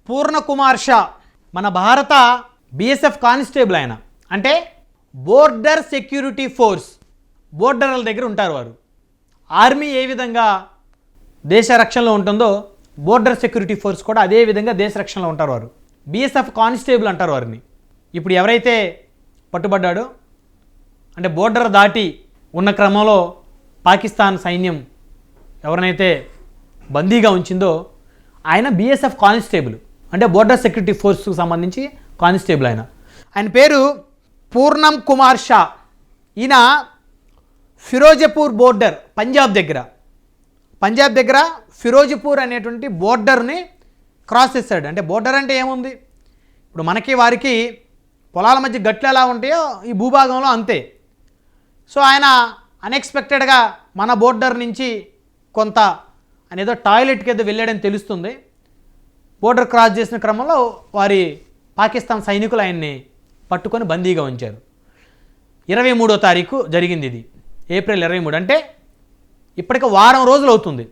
పూర్ణ కుమార్ షా మన భారత BSF constable ఆయన, అంటే బోర్డర్ సెక్యూరిటీ ఫోర్స్, బోర్డర్ల దగ్గర ఉంటారు వారు. ఆర్మీ ఏ విధంగా దేశ రక్షణలో ఉంటుందో బోర్డర్ సెక్యూరిటీ ఫోర్స్ కూడా అదే విధంగా దేశ రక్షణలో ఉంటారు వారు. బీఎస్ఎఫ్ కానిస్టేబుల్ అంటారు వారిని. ఇప్పుడు ఎవరైతే పట్టుబడ్డాడో, అంటే బోర్డర్ దాటి ఉన్న క్రమంలో పాకిస్తాన్ సైన్యం ఎవరినైతే బందీగా ఉంచిందో ఆయన బీఎస్ఎఫ్ కానిస్టేబుల్, అంటే బోర్డర్ సెక్యూరిటీ ఫోర్స్కు సంబంధించి కానిస్టేబుల్. ఆయన పేరు పూర్ణం కుమార్ షా. ఈయన ఫిరోజపూర్ బోర్డర్, పంజాబ్ దగ్గర ఫిరోజపూర్ అనేటువంటి బోర్డర్ని క్రాస్ చేశాడు. అంటే బోర్డర్ అంటే ఏముంది, ఇప్పుడు మనకి వారికి పొలాల మధ్య గట్లు ఎలా ఉంటాయో ఈ భూభాగంలో అంతే. సో ఆయన అన్ఎక్స్పెక్టెడ్గా మన బోర్డర్ నుంచి కొంత ఆయన ఏదో టాయిలెట్కి ఏదో వెళ్ళాడని తెలుస్తుంది. బోర్డర్ క్రాస్ చేసిన క్రమంలో వారి పాకిస్తాన్ సైనికులు ఆయన్ని పట్టుకొని బందీగా ఉంచారు. 23వ తారీఖు జరిగింది ఇది, ఏప్రిల్ 23. అంటే ఇప్పటికి వారం రోజులు అవుతుంది.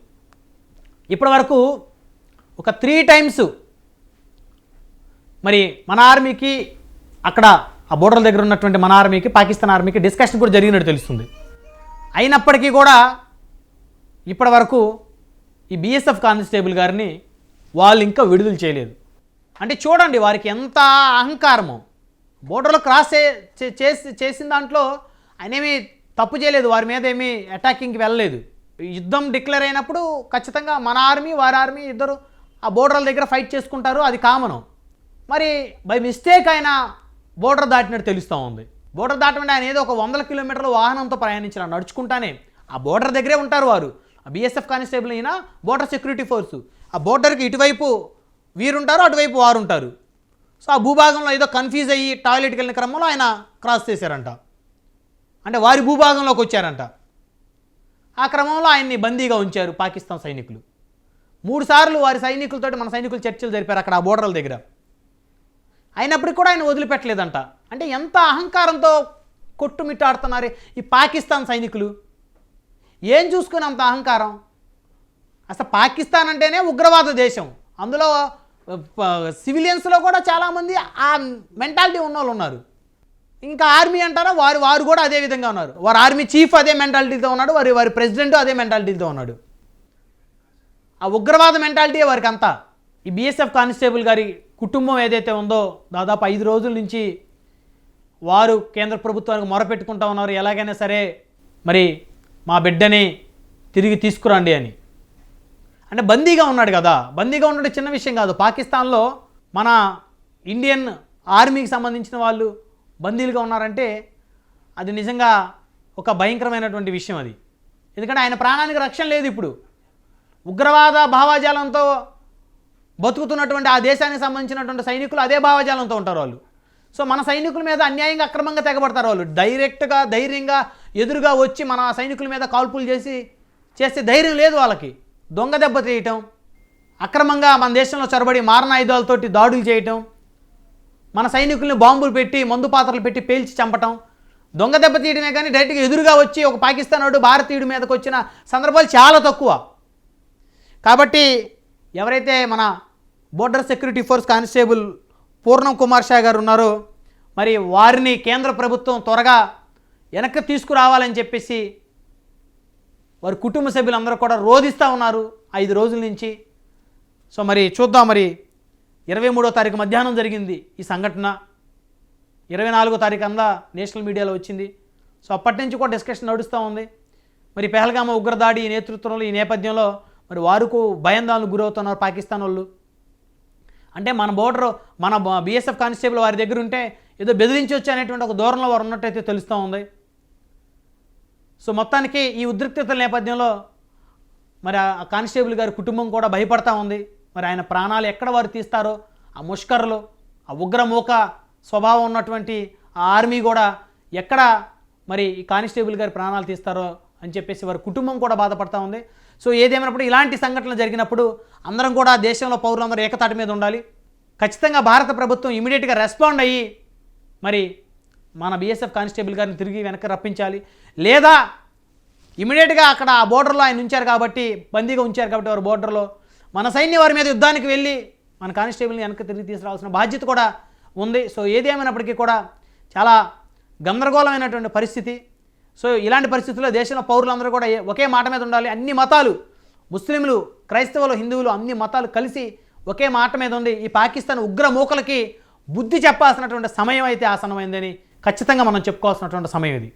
ఇప్పటి వరకు ఒక 3 times మరి మన ఆర్మీకి, అక్కడ ఆ బోర్డర్ దగ్గర ఉన్నటువంటి మన ఆర్మీకి పాకిస్తాన్ ఆర్మీకి డిస్కషన్ కూడా జరిగినట్టు తెలుస్తుంది. అయినప్పటికీ కూడా ఇప్పటి వరకు ఈ బీఎస్ఎఫ్ కానిస్టేబుల్ గారిని వాళ్ళు ఇంకా విడుదల చేయలేదు. అంటే చూడండి వారికి ఎంత అహంకారమో. బోర్డర్లో క్రాస్ చేసిన దాంట్లో ఆయన ఏమీ తప్పు చేయలేదు, వారి మీద ఏమీ అటాకింగ్కి వెళ్ళలేదు. యుద్ధం డిక్లేర్ అయినప్పుడు ఖచ్చితంగా మన ఆర్మీ వారి ఆర్మీ ఇద్దరు ఆ బోర్డర్ల దగ్గర ఫైట్ చేసుకుంటారు, అది కామను. మరి బై మిస్టేక్ ఆయన బోర్డర్ దాటినట్టు తెలుస్తూ ఉంది. బోర్డర్ దాటమంటే ఆయన ఏదో ఒక 100 కిలోమీటర్ల వాహనంతో ప్రయాణించారు, నడుచుకుంటానే. ఆ బోర్డర్ దగ్గరే ఉంటారు వారు. ఆ బీఎస్ఎఫ్ కానిస్టేబుల్ అయినా బోర్డర్ సెక్యూరిటీ ఫోర్సు. ఆ బోర్డర్కి ఇటువైపు వీరుంటారు, అటువైపు వారు ఉంటారు. సో ఆ భూభాగంలో ఏదో కన్ఫ్యూజ్ అయ్యి టాయిలెట్కి వెళ్ళిన క్రమంలో ఆయన క్రాస్ చేశారంట, అంటే వారి భూభాగంలోకి వచ్చారంట. ఆ క్రమంలో ఆయన్ని బందీగా ఉంచారు పాకిస్తాన్ సైనికులు. 3 సార్లు వారి సైనికులతో మన సైనికులు చర్చలు జరిపారు అక్కడ ఆ బోర్డర్ల దగ్గర. అయినప్పటికీ కూడా ఆయన వదిలిపెట్టలేదంట. అంటే ఎంత అహంకారంతో కొట్టుమిట్టాడుతున్నారు ఈ పాకిస్తాన్ సైనికులు. ఏం చూసుకుని అంత అహంకారం. అసలు పాకిస్తాన్ అంటేనే ఉగ్రవాద దేశం. అందులో సివిలియన్స్లో కూడా చాలామంది ఆ మెంటాలిటీ ఉన్న వాళ్ళు ఉన్నారు. ఇంకా ఆర్మీ అంటారా, వారు కూడా అదే విధంగా ఉన్నారు. వారి ఆర్మీ చీఫ్ అదే మెంటాలిటీతో ఉన్నాడు, వారి ప్రెసిడెంట్ అదే మెంటాలిటీతో ఉన్నాడు. ఆ ఉగ్రవాద మెంటాలిటీ వారికి అంతా. ఈ బీఎస్ఎఫ్ కానిస్టేబుల్ గారి కుటుంబం ఏదైతే ఉందో దాదాపు 5 రోజుల నుంచి వారు కేంద్ర ప్రభుత్వానికి మొరపెట్టుకుంటా ఉన్నారు, ఎలాగైనా సరే మరి మా బిడ్డని తిరిగి తీసుకురండి అని. అంటే బందీగా ఉన్నాడు కదా, బందీగా ఉండడం చిన్న విషయం కాదు. పాకిస్తాన్లో మన ఇండియన్ ఆర్మీకి సంబంధించిన వాళ్ళు బందీలుగా ఉన్నారంటే అది నిజంగా ఒక భయంకరమైనటువంటి విషయం అది. ఎందుకంటే ఆయన ప్రాణానికి రక్షణ లేదు. ఇప్పుడు ఉగ్రవాద భావజాలంతో బతుకుతున్నటువంటి ఆ దేశానికి సంబంధించినటువంటి సైనికులు అదే భావజాలంతో ఉంటారు వాళ్ళు. సో మన సైనికుల మీద అన్యాయంగా అక్రమంగా తెగబడతారు వాళ్ళు. డైరెక్ట్గా ధైర్యంగా ఎదురుగా వచ్చి మన సైనికుల మీద కాల్పులు చేస్తే ధైర్యం లేదు వాళ్ళకి. దొంగ దెబ్బ తీయటం, అక్రమంగా మన దేశంలో చొరబడి మారణాయుధాలతోటి దాడులు చేయటం, మన సైనికుల్ని బాంబులు పెట్టి మందు పాత్రలు పెట్టి పేల్చి చంపటం, దొంగ దెబ్బ తీయడమే కానీ డైరెక్ట్గా ఎదురుగా వచ్చి ఒక పాకిస్తానోడు భారతీయుడి మీదకి వచ్చిన సందర్భాలు చాలా తక్కువ. కాబట్టి ఎవరైతే మన బోర్డర్ సెక్యూరిటీ ఫోర్స్ కానిస్టేబుల్ పూర్ణం కుమార్ షా గారు ఉన్నారో మరి వారిని కేంద్ర ప్రభుత్వం త్వరగా వెనక్కి తీసుకురావాలని చెప్పేసి వారి కుటుంబ సభ్యులందరూ కూడా రోధిస్తూ ఉన్నారు 5 రోజుల నుంచి. సో మరి చూద్దాం. మరి 23వ తారీఖు మధ్యాహ్నం జరిగింది ఈ సంఘటన. 24వ తారీఖు అందా నేషనల్ మీడియాలో వచ్చింది. సో అప్పటి నుంచి కూడా డిస్కషన్ నడుస్తూ ఉంది. మరి పెహల్గామ ఉగ్రదాడి నేతృత్వంలో ఈ నేపథ్యంలో మరి వారికి భయాందోళనకు గురవుతున్నారు పాకిస్తాన్ వాళ్ళు. అంటే మన బోర్డర్, మన బీఎస్ఎఫ్ కానిస్టేబుల్ వారి దగ్గర ఉంటే ఏదో బెదిరించవచ్చు అనేటువంటి ఒక ధోరణిలో వారు ఉన్నట్టయితే తెలుస్తూ ఉంది. సో మొత్తానికి ఈ ఉద్రిక్తతల నేపథ్యంలో మరి ఆ కానిస్టేబుల్ గారి కుటుంబం కూడా భయపడతా ఉంది. మరి ఆయన ప్రాణాలు ఎక్కడ వారు తీస్తారో, ఆ ముష్కర్లు, ఆ ఉగ్రమూక స్వభావం ఉన్నటువంటి ఆ ఆర్మీ కూడా ఎక్కడ మరి ఈ కానిస్టేబుల్ గారి ప్రాణాలు తీస్తారో అని చెప్పేసి వారి కుటుంబం కూడా బాధపడతా ఉంది. సో ఏదేమైనప్పుడు ఇలాంటి సంఘటనలు జరిగినప్పుడు అందరం కూడా దేశంలో పౌరులందరూ ఏకతాటి మీద ఉండాలి. ఖచ్చితంగా భారత ప్రభుత్వం ఇమీడియట్గా రెస్పాండ్ అయ్యి మరి మన బీఎస్ఎఫ్ కానిస్టేబుల్ గారిని తిరిగి వెనక్కి రప్పించాలి. లేదా ఇమీడియట్గా అక్కడ ఆ బోర్డర్లో ఆయన ఉంచారు కాబట్టి, బందీగా ఉంచారు కాబట్టి వారు బోర్డర్లో మన సైన్యం వారి మీద యుద్ధానికి వెళ్ళి మన కానిస్టేబుల్ని వెనక్కి తిరిగి తీసుకురావాల్సిన బాధ్యత కూడా ఉంది. సో ఏది ఏమైనప్పటికీ కూడా చాలా గందరగోళమైనటువంటి పరిస్థితి. సో ఇలాంటి పరిస్థితుల్లో దేశంలో పౌరులందరూ కూడా ఒకే మాట మీద ఉండాలి. అన్ని మతాలు, ముస్లింలు, క్రైస్తవులు, హిందువులు అన్ని మతాలు కలిసి ఒకే మాట మీద ఉంది. ఈ పాకిస్తాన్ ఉగ్ర మూకలకి బుద్ధి చెప్పాల్సినటువంటి సమయం అయితే ఆసన్నమైందని ఖచ్చితంగా మనం చెప్పుకోవాల్సినటువంటి సమయం ఇది.